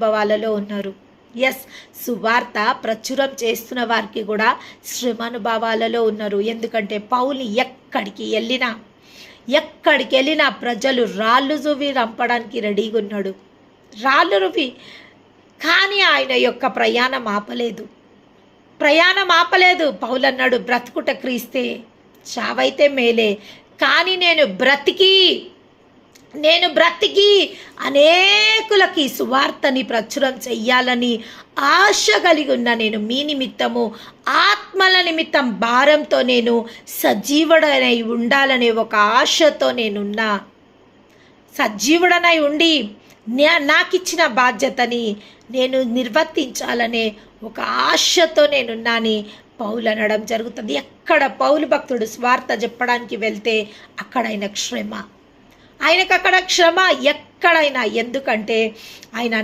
అనుభవాలలో ఉన్నారు. సువార్త ప్రచురం చేస్తున్న వారికి కూడా శ్రమ అనుభవాలలో ఉన్నారు. ఎందుకంటే పౌలు ఎక్కడికి వెళ్ళినా ప్రజలు రాళ్ళు రువి రంపడానికి రెడీగా ఉన్నాడు. రాళ్ళు రువి, కానీ ఆయన యొక్క ప్రయాణం ఆపలేదు. పౌలు అన్నాడు, బ్రతుకుట క్రీస్తే, చావైతే మేలే, కానీ నేను బ్రతికి అనేకులకి సువార్తని ప్రచురం చెయ్యాలని ఆశ కలిగి ఉన్న నేను మీ నిమిత్తము ఆత్మల నిమిత్తం భారంతో నేను సజీవుడనై ఉండాలనే ఒక ఆశతో నేనున్నా. సజీవుడనై ఉండి నాకు ఇచ్చిన బాధ్యతని నేను నిర్వర్తించాలనే ఒక ఆశతో నేనున్నాని పౌలు అనడం జరుగుతుంది. ఎక్కడ పౌలు భక్తుడు స్వార్థ చెప్పడానికి వెళ్తే అక్కడ ఆయనకు అక్కడ శ్రమ ఎక్కడైనా. ఎందుకంటే ఆయన